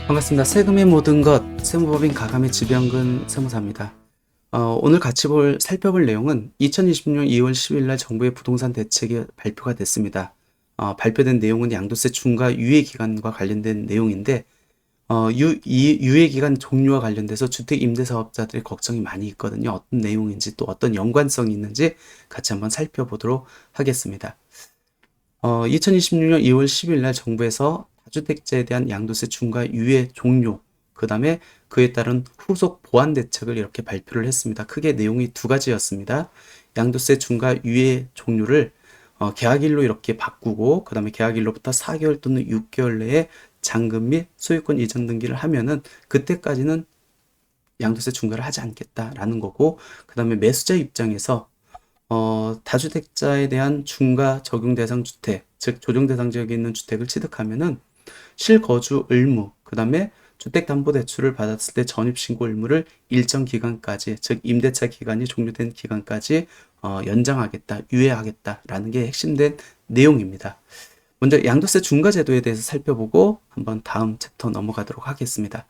반갑습니다. 세금의 모든 것, 세무법인 가감의 지병근 세무사입니다. 오늘 같이 살펴볼 내용은 2026년 2월 10일 날 정부의 부동산 대책이 발표가 됐습니다. 발표된 내용은 양도세 중과 유예 기간과 관련된 내용인데, 유예 기간 종료와 관련돼서 주택 임대 사업자들의 걱정이 많이 있거든요. 어떤 내용인지 또 어떤 연관성이 있는지 같이 한번 살펴보도록 하겠습니다. 2026년 2월 10일 날 정부에서 다주택자에 대한 양도세 중과 유예 종료, 그 다음에 그에 따른 후속 보완 대책을 이렇게 발표를 했습니다. 크게 내용이 두 가지였습니다. 양도세 중과 유예 종료를 계약일로 이렇게 바꾸고, 그 다음에 계약일로부터 4개월 또는 6개월 내에 잔금 및 소유권 이전 등기를 하면은 그때까지는 양도세 중과를 하지 않겠다라는 거고, 그 다음에 매수자 입장에서 다주택자에 대한 중과 적용 대상 주택, 즉 조정 대상 지역에 있는 주택을 취득하면은 실거주 의무, 그 다음에 주택담보대출을 받았을 때 전입신고 의무를 일정 기간까지, 즉 임대차 기간이 종료된 기간까지 연장하겠다, 유예하겠다라는 게 핵심된 내용입니다. 먼저 양도세 중과 제도에 대해서 살펴보고 한번 다음 챕터 넘어가도록 하겠습니다.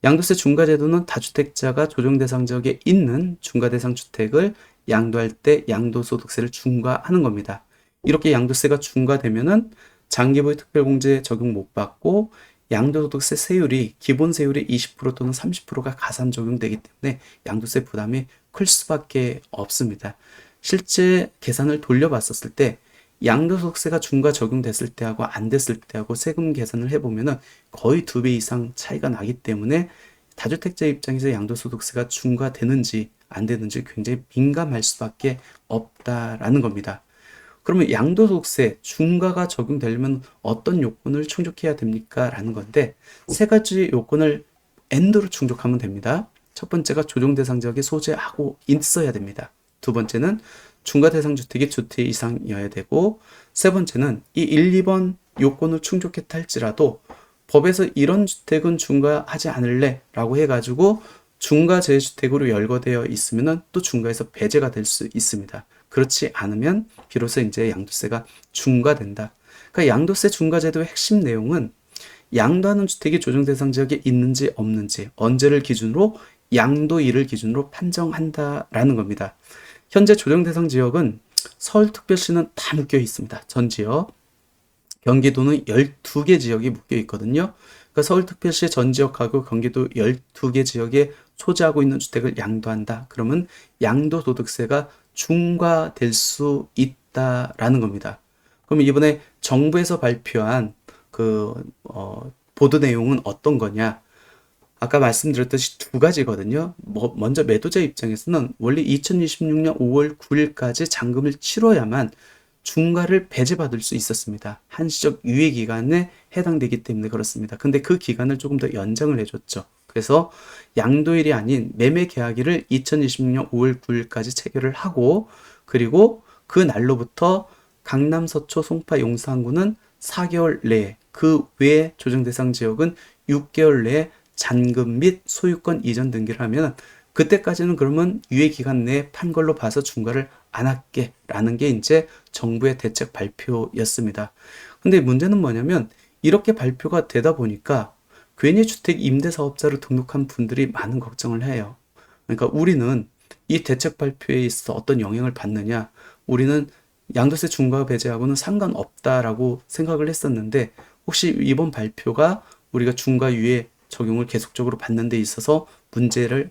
양도세 중과 제도는 다주택자가 조정 대상 지역에 있는 중과 대상 주택을 양도할 때 양도소득세를 중과하는 겁니다. 이렇게 양도세가 중과되면은 장기보유 특별공제 적용 못 받고 양도소득세 세율이 기본 세율의 20% 또는 30%가 가산 적용되기 때문에 양도세 부담이 클 수밖에 없습니다. 실제 계산을 돌려봤었을 때 양도소득세가 중과 적용됐을 때하고 안 됐을 때하고 세금 계산을 해보면은 거의 2배 이상 차이가 나기 때문에 다주택자 입장에서 양도소득세가 중과되는지 안 되는지 굉장히 민감할 수밖에 없다라는 겁니다. 그러면 양도소득세 중과가 적용되려면 어떤 요건을 충족해야 됩니까? 라는 건데 세 가지 요건을 N도로 충족하면 됩니다. 첫 번째가 조정 대상 지역에 소재하고 있어야 됩니다. 두 번째는 중과 대상 주택이 두 채 이상이어야 되고, 세 번째는 이 1, 2번 요건을 충족했다 할지라도 법에서 이런 주택은 중과하지 않을래 라고 해가지고 중과 재주택으로 열거되어 있으면 또 중과에서 배제가 될 수 있습니다. 그렇지 않으면 비로소 이제 양도세가 중과된다. 그러니까 양도세 중과제도의 핵심 내용은 양도하는 주택이 조정 대상 지역에 있는지 없는지 언제를 기준으로 양도일을 기준으로 판정한다라는 겁니다. 현재 조정 대상 지역은 서울특별시는 다 묶여 있습니다. 전 지역. 경기도는 12개 지역이 묶여 있거든요. 그러니까 서울특별시 전 지역하고 경기도 12개 지역에 소재하고 있는 주택을 양도한다. 그러면 양도소득세가 중과될 수 있다라는 겁니다. 그럼 이번에 정부에서 발표한 보도 내용은 어떤 거냐? 아까 말씀드렸듯이 두 가지거든요. 먼저 매도자 입장에서는 원래 2026년 5월 9일까지 잔금을 치러야만 중과를 배제받을 수 있었습니다. 한시적 유예 기간에 해당되기 때문에 그렇습니다. 근데 그 기간을 조금 더 연장을 해줬죠. 그래서 양도일이 아닌 매매 계약일을 2026년 5월 9일까지 체결을 하고, 그리고 그 날로부터 강남, 서초, 송파, 용산구는 4개월 내에, 그 외에 조정 대상 지역은 6개월 내에 잔금 및 소유권 이전 등기를 하면 그때까지는 그러면 유예 기간 내에 판 걸로 봐서 중과를 안 할게 라는 게 이제 정부의 대책 발표였습니다. 근데 문제는 뭐냐면 이렇게 발표가 되다 보니까 괜히 주택 임대 사업자로 등록한 분들이 많은 걱정을 해요. 그러니까 우리는 이 대책 발표에 있어 어떤 영향을 받느냐, 우리는 양도세 중과 배제하고는 상관없다라고 생각을 했었는데 혹시 이번 발표가 우리가 중과 유예 적용을 계속적으로 받는 데 있어서 문제를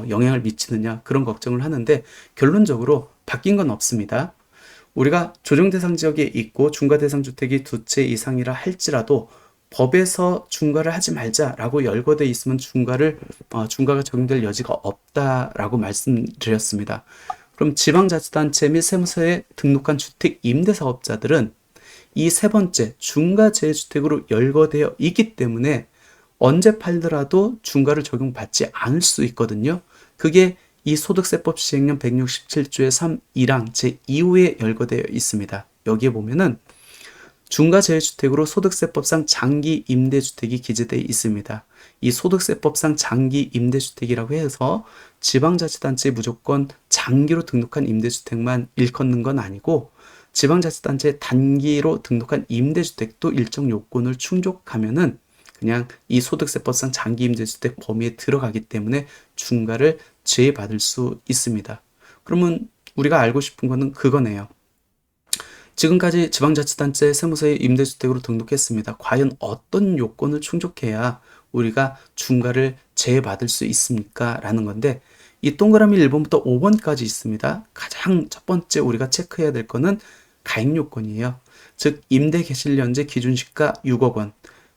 영향을 미치느냐 그런 걱정을 하는데 결론적으로 바뀐 건 없습니다. 우리가 조정 대상 지역에 있고 중과 대상 주택이 두 채 이상이라 할지라도 법에서 중과를 하지 말자라고 열거돼 있으면 중과가 적용될 여지가 없다라고 말씀드렸습니다. 그럼 지방자치단체 및 세무서에 등록한 주택 임대사업자들은 이 세 번째 중과 재주택으로 열거되어 있기 때문에 언제 팔더라도 중과를 적용받지 않을 수 있거든요. 그게 이 소득세법 시행령 167조의 3, 1항 제2호에 열거되어 있습니다. 여기에 보면은 중과 재주택으로 소득세법상 장기 임대주택이 기재되어 있습니다. 이 소득세법상 장기 임대주택이라고 해서 지방자치단체에 무조건 장기로 등록한 임대주택만 일컫는 건 아니고 지방자치단체에 단기로 등록한 임대주택도 일정 요건을 충족하면은 그냥 이 소득세법상 장기임대주택 범위에 들어가기 때문에 중과를 제외받을 수 있습니다. 그러면 우리가 알고 싶은 거는 그거네요. 지금까지 지방자치단체 세무서에 임대주택으로 등록했습니다. 과연 어떤 요건을 충족해야 우리가 중과를 제외받을 수 있습니까? 라는 건데, 이 동그라미 1번부터 5번까지 있습니다. 가장 첫 번째 우리가 체크해야 될 거는 가액 요건이에요. 즉 임대 개실 연재 기준시가 6억 원,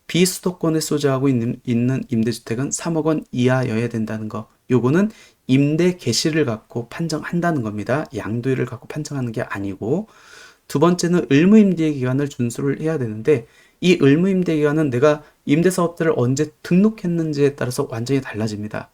비수도권에 소재하고 있는 임대주택은 3억 원 이하여야 된다는 거. 요거는 임대 개실을 갖고 판정한다는 겁니다. 양도일을 갖고 판정하는 게 아니고. 두 번째는 의무임대 기간을 준수를 해야 되는데, 이 의무임대 기간은 내가 임대사업자를 언제 등록했는지에 따라서 완전히 달라집니다.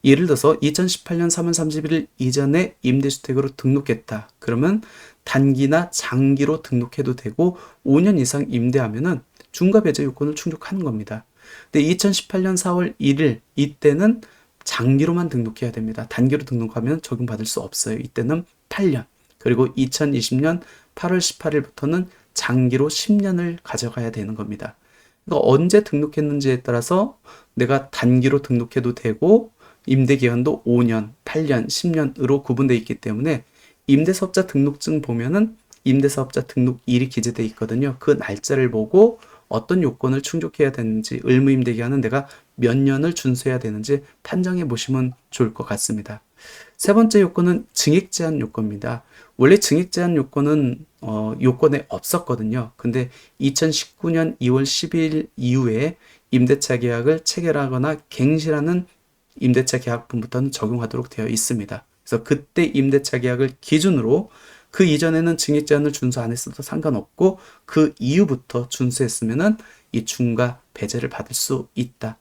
예를 들어서 2018년 3월 31일 이전에 임대주택으로 등록했다. 그러면 단기나 장기로 등록해도 되고 5년 이상 임대하면은 중과 배제 요건을 충족하는 겁니다. 근데 2018년 4월 1일 이때는 장기로만 등록해야 됩니다. 단기로 등록하면 적용받을 수 없어요. 이때는 8년. 그리고 2020년 8월 18일부터는 장기로 10년을 가져가야 되는 겁니다. 그러니까 언제 등록했는지에 따라서 내가 단기로 등록해도 되고 임대기간도 5년, 8년, 10년으로 구분되어 있기 때문에 임대사업자 등록증 보면은 임대사업자 등록일이 기재되어 있거든요. 그 날짜를 보고 어떤 요건을 충족해야 되는지, 의무임대기간은 내가 몇 년을 준수해야 되는지 판정해 보시면 좋을 것 같습니다. 세 번째 요건은 증액제한 요건입니다. 원래 증액제한 요건은 요건에 없었거든요. 근데 2019년 2월 12일 이후에 임대차 계약을 체결하거나 갱신하는 임대차 계약분부터는 적용하도록 되어 있습니다. 그래서 그때 임대차 계약을 기준으로 그 이전에는 증액제한을 준수 안 했어도 상관없고 그 이후부터 준수했으면은 이 중과 배제를 받을 수 있다.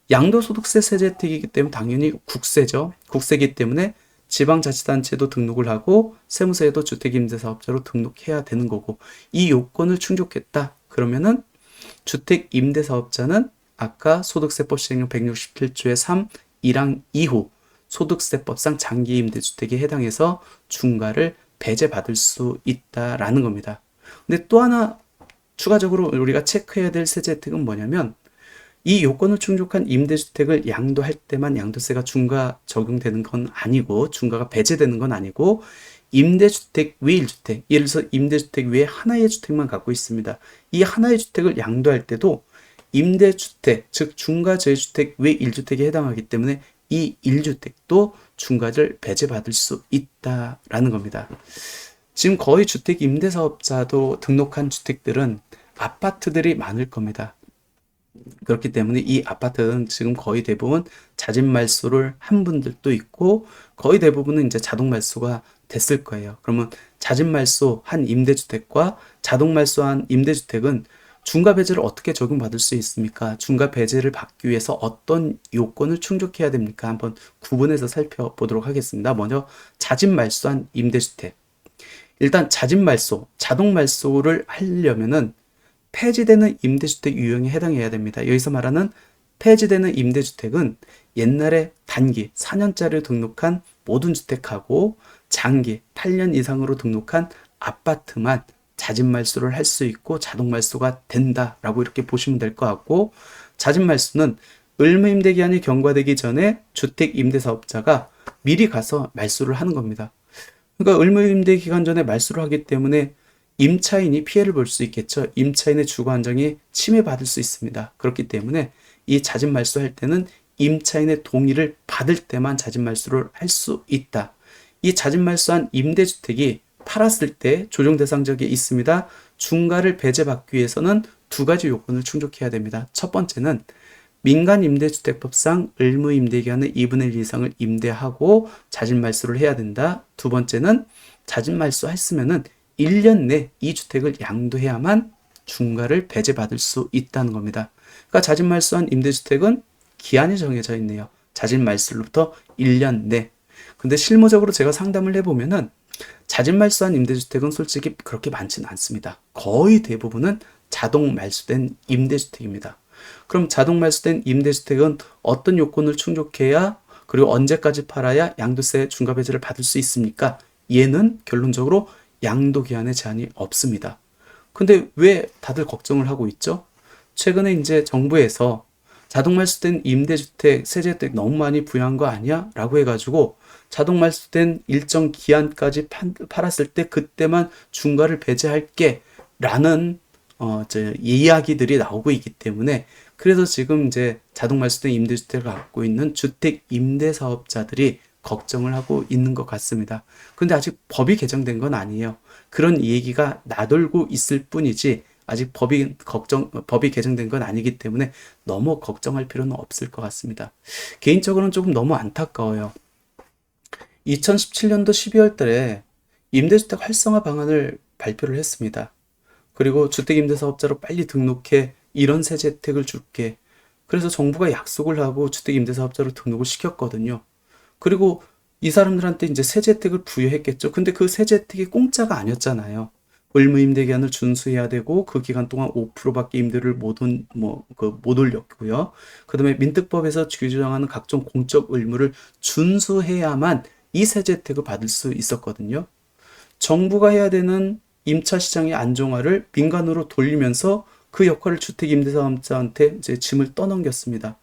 양도소득세 세제 혜택이기 때문에 당연히 국세죠. 국세이기 때문에 지방자치단체도 등록을 하고 세무서에도 주택임대사업자로 등록해야 되는 거고, 이 요건을 충족했다. 그러면은 주택임대사업자는 아까 소득세법 시행령 167조의 3, 1항 2호 소득세법상 장기임대주택에 해당해서 중과를 배제받을 수 있다라는 겁니다. 근데 또 하나 추가적으로 우리가 체크해야 될 세제 혜택은 뭐냐면, 이 요건을 충족한 임대주택을 양도할 때만 양도세가 중과 적용되는 건 아니고, 중과가 배제되는 건 아니고, 임대주택 외 1주택, 예를 들어서 임대주택 외에 하나의 주택만 갖고 있습니다. 이 하나의 주택을 양도할 때도 임대주택, 즉 중과제주택 외 1주택에 해당하기 때문에 이 1주택도 중과를 배제받을 수 있다라는 겁니다. 지금 거의 주택 임대사업자도 등록한 주택들은 아파트들이 많을 겁니다. 그렇기 때문에 이 아파트는 지금 거의 대부분 자진 말소를 한 분들도 있고 거의 대부분은 이제 자동 말소가 됐을 거예요. 그러면 자진 말소한 임대주택과 자동 말소한 임대주택은 중과 배제를 어떻게 적용받을 수 있습니까? 중과 배제를 받기 위해서 어떤 요건을 충족해야 됩니까? 한번 구분해서 살펴보도록 하겠습니다. 먼저 자진 말소한 임대주택. 일단 자진 말소, 자동 말소를 하려면은 폐지되는 임대주택 유형에 해당해야 됩니다. 여기서 말하는 폐지되는 임대주택은 옛날에 단기 4년짜리로 등록한 모든 주택하고 장기 8년 이상으로 등록한 아파트만 자진 말소를 할 수 있고 자동 말소가 된다라고 이렇게 보시면 될 것 같고, 자진 말소는 의무임대 기한이 경과되기 전에 주택 임대사업자가 미리 가서 말소를 하는 겁니다. 그러니까 의무임대 기간 전에 말소를 하기 때문에 임차인이 피해를 볼 수 있겠죠. 임차인의 주거 안정이 침해받을 수 있습니다. 그렇기 때문에 이 자진 말소할 때는 임차인의 동의를 받을 때만 자진 말소를 할 수 있다. 이 자진 말소한 임대주택이 팔았을 때 조정 대상자격이 있습니다. 중과를 배제받기 위해서는 두 가지 요건을 충족해야 됩니다. 첫 번째는 민간임대주택법상 의무임대기간의 2분의 1 이상을 임대하고 자진 말소를 해야 된다. 두 번째는 자진 말소했으면은 1년 내 이 주택을 양도해야만 중과를 배제받을 수 있다는 겁니다. 그러니까 자진 말소한 임대주택은 기한이 정해져 있네요. 자진 말소로부터 1년 내. 근데 실무적으로 제가 상담을 해보면은 자진 말소한 임대주택은 솔직히 그렇게 많지는 않습니다. 거의 대부분은 자동 말소된 임대주택입니다. 그럼 자동 말소된 임대주택은 어떤 요건을 충족해야, 그리고 언제까지 팔아야 양도세 중과 배제를 받을 수 있습니까? 얘는 결론적으로 양도 기한에 제한이 없습니다. 근데 왜 다들 걱정을 하고 있죠? 최근에 이제 정부에서 자동 말소된 임대주택 세제 혜택 너무 많이 부여한 거 아니야? 라고 해가지고 자동 말소된 일정 기한까지 팔았을 때 그때만 중과를 배제할게 라는 이야기들이 나오고 있기 때문에, 그래서 지금 이제 자동 말소된 임대주택을 갖고 있는 주택 임대사업자들이 걱정을 하고 있는 것 같습니다. 근데 아직 법이 개정된 건 아니에요. 그런 얘기가 나돌고 있을 뿐이지 아직 법이 개정된 건 아니기 때문에 너무 걱정할 필요는 없을 것 같습니다. 개인적으로는 조금 너무 안타까워요. 2017년도 12월 달에 임대주택 활성화 방안을 발표를 했습니다. 그리고 주택임대사업자로 빨리 등록해 이런 세제 혜택을 줄게. 그래서 정부가 약속을 하고 주택임대사업자로 등록을 시켰거든요. 그리고 이 사람들한테 이제 세제 혜택을 부여했겠죠. 근데 그 세제 혜택이 공짜가 아니었잖아요. 의무 임대 기한을 준수해야 되고 그 기간 동안 5%밖에 임대를 못 올렸고요. 그다음에 민특법에서 규정하는 각종 공적 의무를 준수해야만 이 세제 혜택을 받을 수 있었거든요. 정부가 해야 되는 임차 시장의 안정화를 민간으로 돌리면서 그 역할을 주택 임대사업자한테 이제 짐을 떠넘겼습니다.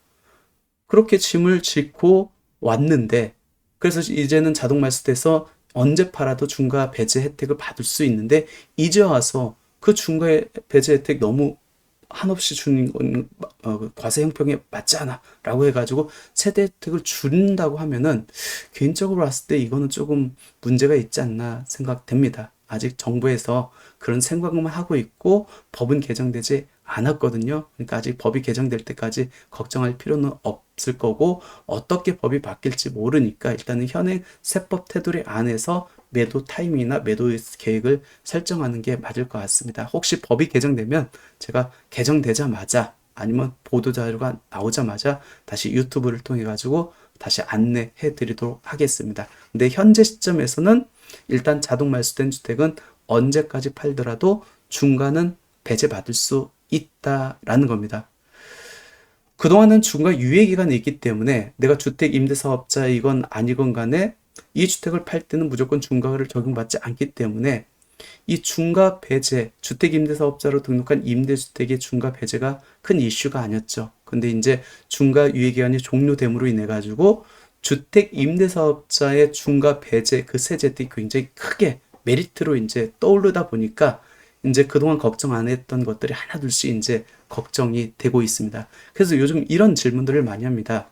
그렇게 짐을 짓고 왔는데, 그래서 이제는 자동 말소돼서 언제 팔아도 중과 배제 혜택을 받을 수 있는데, 이제 와서 그 중과 배제 혜택 너무 한없이 주는 건 과세 형평에 맞지 않아 라고 해가지고 세대 혜택을 준다고 하면은, 개인적으로 봤을 때 이거는 조금 문제가 있지 않나 생각됩니다. 아직 정부에서 그런 생각만 하고 있고 법은 개정되지 않았거든요. 그러니까 아직 법이 개정될 때까지 걱정할 필요는 없을 거고, 어떻게 법이 바뀔지 모르니까 일단은 현행 세법 테두리 안에서 매도 타이밍이나 매도 계획을 설정하는 게 맞을 것 같습니다. 혹시 법이 개정되면 제가 개정되자마자 아니면 보도자료가 나오자마자 다시 유튜브를 통해 가지고 다시 안내해 드리도록 하겠습니다. 근데 현재 시점에서는 일단 자동 말소된 주택은 언제까지 팔더라도 중과는 배제받을 수 있다라는 겁니다. 그동안은 중과 유예 기간이 있기 때문에 내가 주택 임대사업자이건 아니건 간에 이 주택을 팔 때는 무조건 중과를 적용받지 않기 때문에 이 중과 배제, 주택 임대사업자로 등록한 임대주택의 중과 배제가 큰 이슈가 아니었죠. 근데 이제 중과 유예 기간이 종료됨으로 인해 가지고 주택 임대사업자의 중과 배제 그 세제 혜택이 굉장히 크게 메리트로 이제 떠오르다 보니까 이제 그동안 걱정 안 했던 것들이 하나둘씩 이제 걱정이 되고 있습니다. 그래서 요즘 이런 질문들을 많이 합니다.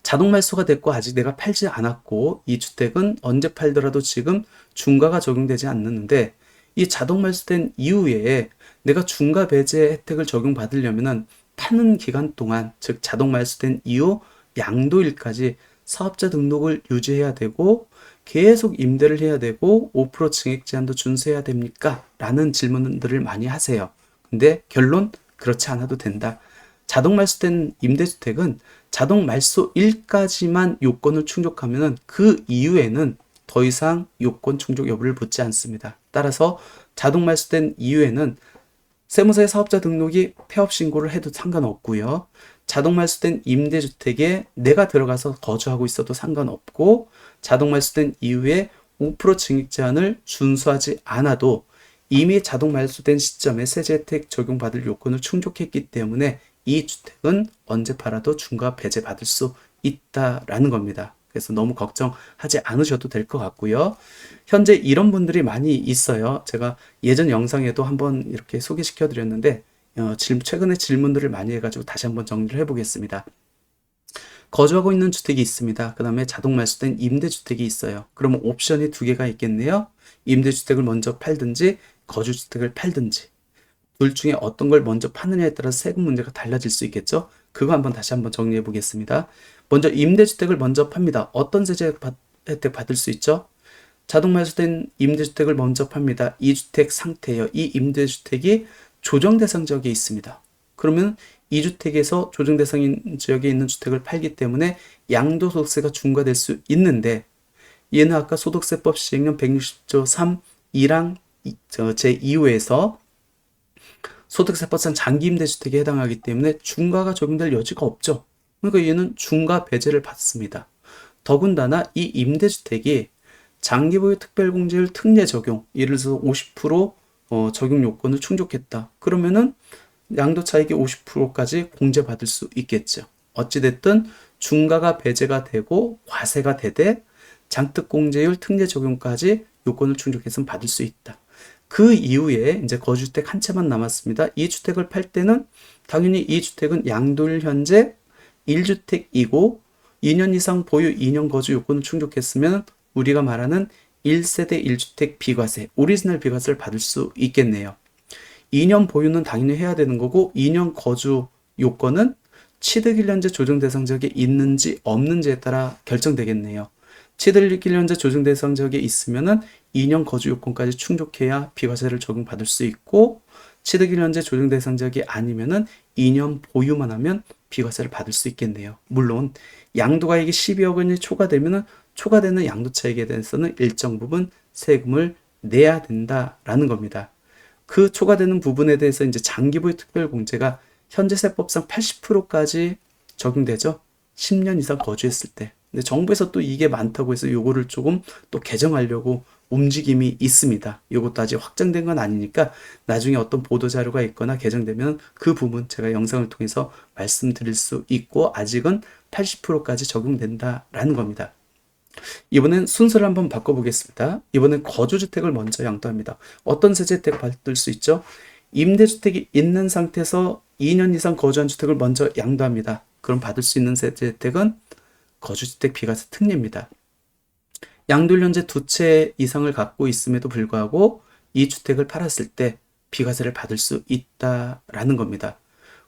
자동 말소가 됐고 아직 내가 팔지 않았고 이 주택은 언제 팔더라도 지금 중과가 적용되지 않는데, 이 자동 말소된 이후에 내가 중과 배제 혜택을 적용받으려면은 파는 기간 동안, 즉 자동 말소된 이후 양도일까지 사업자 등록을 유지해야 되고 계속 임대를 해야 되고 5% 증액 제한도 준수해야 됩니까? 라는 질문들을 많이 하세요. 근데 결론, 그렇지 않아도 된다. 자동 말소된 임대주택은 자동 말소일까지만 요건을 충족하면 그 이후에는 더 이상 요건 충족 여부를 묻지 않습니다. 따라서 자동 말소된 이후에는 세무서에 사업자 등록이 폐업 신고를 해도 상관없고요. 자동 말소된 임대주택에 내가 들어가서 거주하고 있어도 상관없고, 자동 말소된 이후에 5% 증액 제한을 준수하지 않아도 이미 자동 말소된 시점에 세제 혜택 적용받을 요건을 충족했기 때문에 이 주택은 언제 팔아도 중과 배제 받을 수 있다라는 겁니다. 그래서 너무 걱정하지 않으셔도 될 것 같고요. 현재 이런 분들이 많이 있어요. 제가 예전 영상에도 한번 이렇게 소개시켜 드렸는데 최근에 질문들을 많이 해가지고 다시 한번 정리를 해보겠습니다. 거주하고 있는 주택이 있습니다. 그 다음에 자동 말소된 임대주택이 있어요. 그러면 옵션이 두 개가 있겠네요. 임대주택을 먼저 팔든지 거주주택을 팔든지, 둘 중에 어떤 걸 먼저 파느냐에 따라서 세금 문제가 달라질 수 있겠죠. 그거 한번 다시 한번 정리해 보겠습니다. 먼저 임대주택을 먼저 팝니다. 어떤 세제 혜택 받을 수 있죠? 자동 말소된 임대주택을 먼저 팝니다. 이 주택 상태예요. 이 임대주택이 조정 대상 지역에 있습니다. 그러면 이 주택에서 조정 대상 지역에 있는 주택을 팔기 때문에 양도소득세가 중과될 수 있는데, 얘는 아까 소득세법 시행령 160조 3 1항 제2호에서 소득세법상 장기 임대주택에 해당하기 때문에 중과가 적용될 여지가 없죠. 그러니까 얘는 중과 배제를 받습니다. 더군다나 이 임대주택이 장기보유 특별공제율 특례 적용, 예를 들어서 50% 적용 요건을 충족했다. 그러면은 양도차익의 50%까지 공제받을 수 있겠죠. 어찌됐든 중과가 배제가 되고 과세가 되되 장특공제율 특례 적용까지 요건을 충족해서 받을 수 있다. 그 이후에 이제 거주주택 한 채만 남았습니다. 이 주택을 팔 때는 당연히 이 주택은 양도일 현재 1주택이고 2년 이상 보유 2년 거주 요건을 충족했으면 우리가 말하는 1세대 1주택 비과세, 오리지널 비과세를 받을 수 있겠네요. 2년 보유는 당연히 해야 되는 거고 2년 거주 요건은 취득일 현재 조정 대상 지역에 있는지 없는지에 따라 결정되겠네요. 취득일 현재 조정 대상 지역에 있으면은 2년 거주 요건까지 충족해야 비과세를 적용받을 수 있고 취득일 현재 조정 대상 지역이 아니면은 2년 보유만 하면 비과세를 받을 수 있겠네요. 물론 양도가액이 12억 원이 초과되면은 초과되는 양도차익에 대해서는 일정 부분 세금을 내야 된다라는 겁니다. 그 초과되는 부분에 대해서 이제 장기보유 특별공제가 현재 세법상 80%까지 적용되죠. 10년 이상 거주했을 때. 근데 정부에서 또 이게 많다고 해서 요거를 조금 또 개정하려고 움직임이 있습니다. 이것도 아직 확정된 건 아니니까 나중에 어떤 보도자료가 있거나 개정되면 그 부분 제가 영상을 통해서 말씀드릴 수 있고 아직은 80%까지 적용된다라는 겁니다. 이번엔 순서를 한번 바꿔보겠습니다. 이번엔 거주주택을 먼저 양도합니다. 어떤 세제 혜택 받을 수 있죠? 임대주택이 있는 상태에서 2년 이상 거주한 주택을 먼저 양도합니다. 그럼 받을 수 있는 세제 혜택은 거주주택 비과세 특례입니다. 양도일 현재 2채 이상을 갖고 있음에도 불구하고 이 주택을 팔았을 때 비과세를 받을 수 있다라는 겁니다.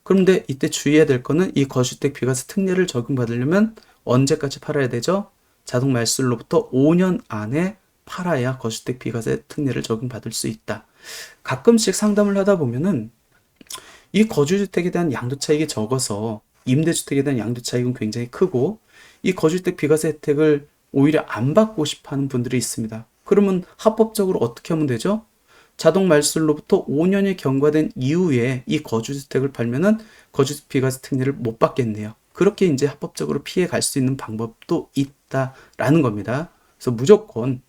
그런데 이때 주의해야 될 거는 이 거주주택 비과세 특례를 적용받으려면 언제까지 팔아야 되죠? 자동 말소로부터 5년 안에 팔아야 거주주택 비과세 특례를 적용받을 수 있다. 가끔씩 상담을 하다 보면은 이 거주주택에 대한 양도차익이 적어서 임대주택에 대한 양도차익은 굉장히 크고 이 거주주택 비과세 혜택을 오히려 안 받고 싶어 하는 분들이 있습니다. 그러면 합법적으로 어떻게 하면 되죠? 자동 말소로부터 5년이 경과된 이후에 이 거주주택을 팔면은 거주주택 비과세 특례를 못 받겠네요. 그렇게 이제 합법적으로 피해 갈 수 있는 방법도 있다라는 겁니다. 그래서 무조건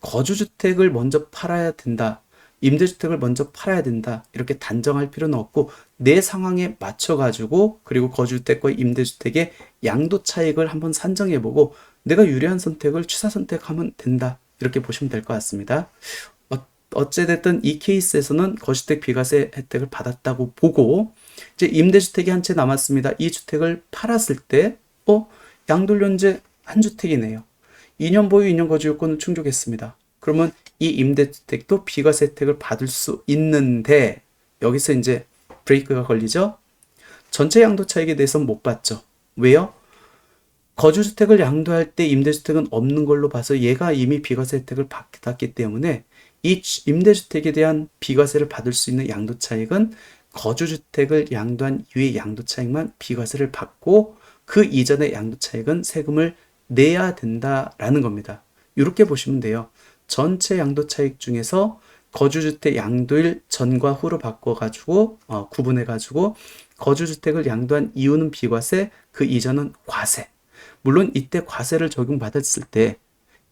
거주주택을 먼저 팔아야 된다. 임대주택을 먼저 팔아야 된다. 이렇게 단정할 필요는 없고 내 상황에 맞춰가지고 그리고 거주주택과 임대주택의 양도 차익을 한번 산정해보고 내가 유리한 선택을 취사 선택하면 된다. 이렇게 보시면 될 것 같습니다. 어찌됐든 이 케이스에서는 거주주택 비과세 혜택을 받았다고 보고 이제 임대주택이 한 채 남았습니다. 이 주택을 팔았을 때 양도일 현재 한 주택이네요. 2년 보유 2년 거주 요건을 충족했습니다. 그러면 이 임대주택도 비과세 혜택을 받을 수 있는데 여기서 이제 브레이크가 걸리죠. 전체 양도 차익에 대해서는 못 받죠. 왜요? 거주주택을 양도할 때 임대주택은 없는 걸로 봐서 얘가 이미 비과세 혜택을 받았기 때문에 이 임대주택에 대한 비과세를 받을 수 있는 양도차익은 거주주택을 양도한 이후의 양도차익만 비과세를 받고 그 이전의 양도차익은 세금을 내야 된다라는 겁니다. 이렇게 보시면 돼요. 전체 양도차익 중에서 거주주택 양도일 전과 후로 바꿔가지고 구분해가지고 거주주택을 양도한 이유는 비과세, 그 이전은 과세. 물론 이때 과세를 적용받았을 때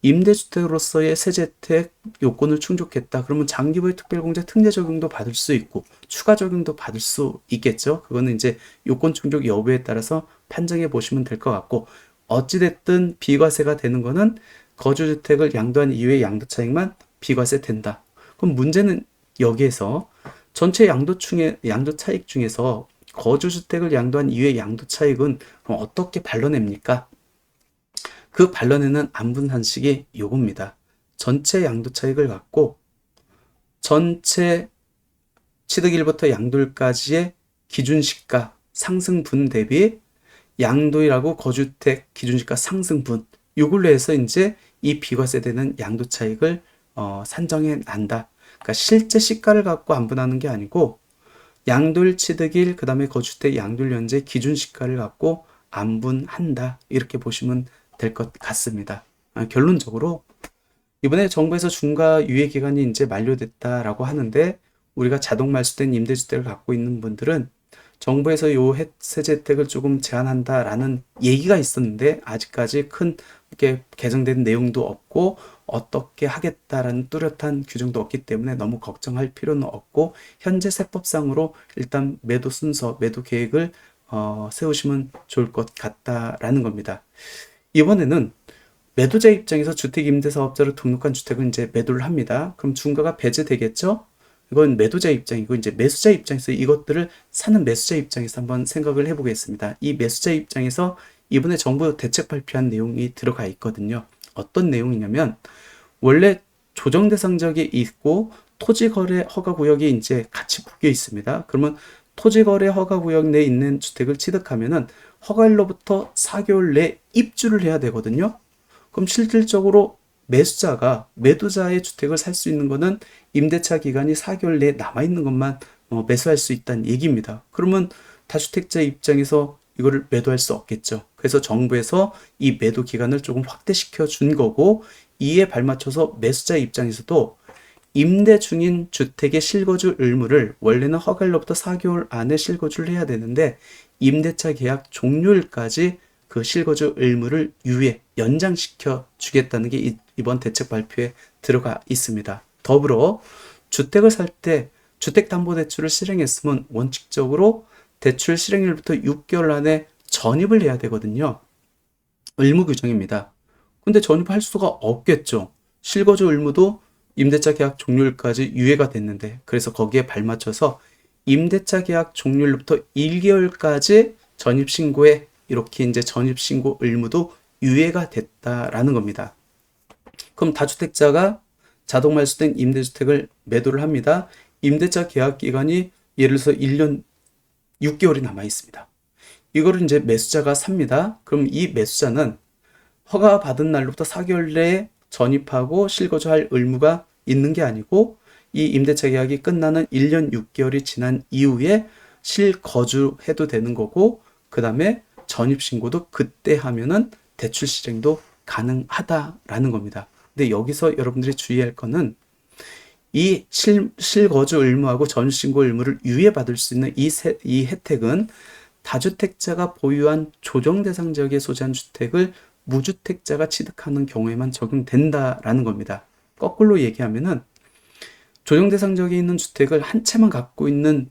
임대주택으로서의 세제 혜택 요건을 충족했다. 그러면 장기보유 특별공제 특례 적용도 받을 수 있고 추가 적용도 받을 수 있겠죠. 그거는 이제 요건 충족 여부에 따라서 판정해 보시면 될 것 같고 어찌됐든 비과세가 되는 거는 거주주택을 양도한 이후의 양도차익만 비과세 된다. 그럼 문제는 여기에서 전체 양도차익 중에서 거주주택을 양도한 이후의 양도차익은 그럼 어떻게 반론합니까? 그 반론에는 안분산식이 요겁니다. 전체 양도차익을 갖고 전체 취득일부터 양도일까지의 기준시가 상승분 대비 양도일하고 거주주택 기준시가 상승분 이걸로 해서 이제 이 비과세되는 양도차익을 산정해 난다. 그러니까 실제 시가를 갖고 안분하는 게 아니고 양도일 취득일 그 다음에 거주주택 양도일 현재 기준시가를 갖고 안분한다. 이렇게 보시면 될 것 같습니다. 결론적으로 이번에 정부에서 중과 유예 기간이 이제 만료됐다라고 하는데 우리가 자동 말소된 임대주택을 갖고 있는 분들은 정부에서 요 세제 혜택을 조금 제한한다라는 얘기가 있었는데 아직까지 큰 이렇게 개정된 내용도 없고 어떻게 하겠다라는 뚜렷한 규정도 없기 때문에 너무 걱정할 필요는 없고 현재 세법상으로 일단 매도 순서, 매도 계획을 세우시면 좋을 것 같다라는 겁니다. 이번에는 매도자 입장에서 주택임대사업자로 등록한 주택은 이제 매도를 합니다. 그럼 중과가 배제되겠죠? 이건 매도자 입장이고 이제 매수자 입장에서 이것들을 사는 매수자 입장에서 한번 생각을 해보겠습니다. 이 매수자 입장에서 이번에 정부 대책 발표한 내용이 들어가 있거든요. 어떤 내용이냐면 원래 조정 대상 지역에 있고 토지 거래 허가 구역이 이제 같이 묶여 있습니다. 그러면 토지 거래 허가 구역 내에 있는 주택을 취득하면은 허가일로부터 4개월 내에 입주를 해야 되거든요. 그럼 실질적으로 매수자가 매도자의 주택을 살 수 있는 거는 임대차 기간이 4개월 내에 남아있는 것만 매수할 수 있다는 얘기입니다. 그러면 다주택자 입장에서 이거를 매도할 수 없겠죠. 그래서 정부에서 이 매도 기간을 조금 확대시켜 준 거고 이에 발맞춰서 매수자 입장에서도 임대 중인 주택의 실거주 의무를 원래는 허가일로부터 4개월 안에 실거주를 해야 되는데 임대차 계약 종료일까지 그 실거주 의무를 연장시켜 주겠다는 게 이번 대책 발표에 들어가 있습니다. 더불어 주택을 살 때 주택담보대출을 실행했으면 원칙적으로 대출 실행일부터 6개월 안에 전입을 해야 되거든요. 의무 규정입니다. 근데 전입할 수가 없겠죠. 실거주 의무도 임대차 계약 종료일까지 유예가 됐는데 그래서 거기에 발맞춰서 임대차 계약 종료일부터 1개월까지 전입신고에 이렇게 이제 전입신고 의무도 유예가 됐다라는 겁니다. 그럼 다주택자가 자동 말소된 임대주택을 매도를 합니다. 임대차 계약 기간이 예를 들어서 1년 6개월이 남아 있습니다. 이거를 이제 매수자가 삽니다. 그럼 이 매수자는 허가 받은 날로부터 4개월 내에 전입하고 실거주할 의무가 있는 게 아니고 이 임대차 계약이 끝나는 1년 6개월이 지난 이후에 실거주해도 되는 거고 그 다음에 전입신고도 그때 하면은 대출 실행도 가능하다라는 겁니다. 근데 여기서 여러분들이 주의할 거는 이 실거주 의무하고 전입신고 의무를 유예받을 수 있는 이 혜택은 다주택자가 보유한 조정 대상 지역에 소재한 주택을 무주택자가 취득하는 경우에만 적용된다라는 겁니다. 거꾸로 얘기하면은 조정 대상 지역에 있는 주택을 한 채만 갖고 있는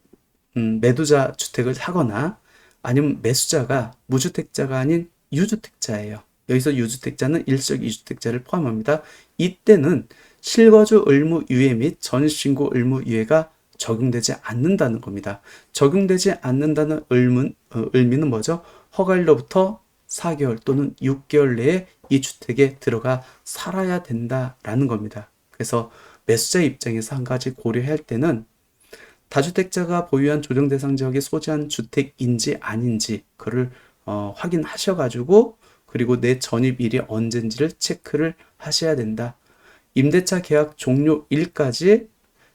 매도자 주택을 사거나 아니면 매수자가 무주택자가 아닌 유주택자예요. 여기서 유주택자는 일석 이주택자를 포함합니다. 이때는 실거주 의무 유예 및 전입신고 의무 유예가 적용되지 않는다는 겁니다. 적용되지 않는다는 의미는 뭐죠? 허가일로부터 4개월 또는 6개월 내에 이 주택에 들어가 살아야 된다라는 겁니다. 그래서 매수자 입장에서 한 가지 고려할 때는 다주택자가 보유한 조정 대상 지역에 소재한 주택인지 아닌지 그를 확인하셔가지고 그리고 내 전입일이 언젠지를 체크를 하셔야 된다. 임대차 계약 종료일까지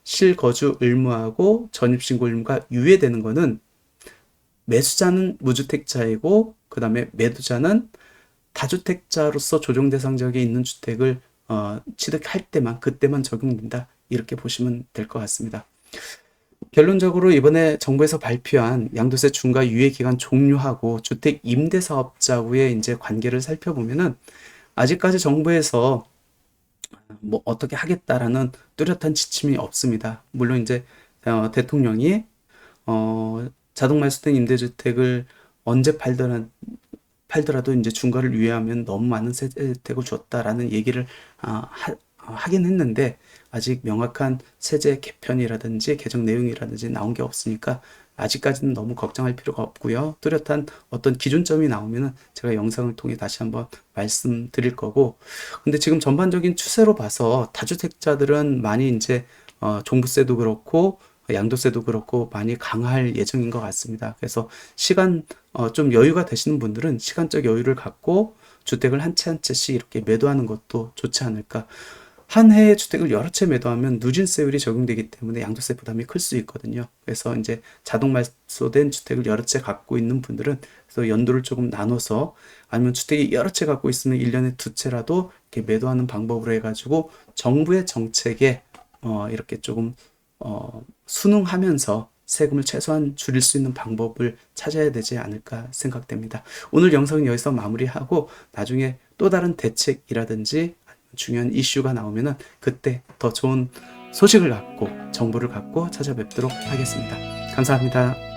실거주 의무하고 전입신고 의무가 유예되는 것은 매수자는 무주택자이고 그 다음에 매도자는 다주택자로서 조정 대상 지역에 있는 주택을 취득할 때만 그때만 적용된다. 이렇게 보시면 될 것 같습니다. 결론적으로 이번에 정부에서 발표한 양도세 중과 유예 기간 종료하고 주택 임대 사업자와의 이제 관계를 살펴보면은 아직까지 정부에서 뭐 어떻게 하겠다라는 뚜렷한 지침이 없습니다. 물론 이제 대통령이 자동 말소된 임대주택을 언제 팔더라도 이제 중과를 유예하면 너무 많은 세제 혜택을 줬다라는 얘기를 하긴 했는데 아직 명확한 세제 개편이라든지 개정 내용이라든지 나온 게 없으니까 아직까지는 너무 걱정할 필요가 없고요. 뚜렷한 어떤 기준점이 나오면은 제가 영상을 통해 다시 한번 말씀드릴 거고 근데 지금 전반적인 추세로 봐서 다주택자들은 많이 이제 종부세도 그렇고 양도세도 그렇고 많이 강화할 예정인 것 같습니다. 그래서 시간 좀 여유가 되시는 분들은 시간적 여유를 갖고 주택을 한 채 한 채씩 이렇게 매도하는 것도 좋지 않을까. 한 해의 주택을 여러 채 매도하면 누진세율이 적용되기 때문에 양도세 부담이 클 수 있거든요. 그래서 이제 자동 말소된 주택을 여러 채 갖고 있는 분들은 그래서 연도를 조금 나눠서 아니면 주택이 여러 채 갖고 있으면 1년에 두 채라도 이렇게 매도하는 방법으로 해가지고 정부의 정책에 이렇게 조금 순응하면서 세금을 최소한 줄일 수 있는 방법을 찾아야 되지 않을까 생각됩니다. 오늘 영상은 여기서 마무리하고 나중에 또 다른 대책이라든지 중요한 이슈가 나오면은 그때 더 좋은 소식을 갖고 정보를 갖고 찾아뵙도록 하겠습니다. 감사합니다.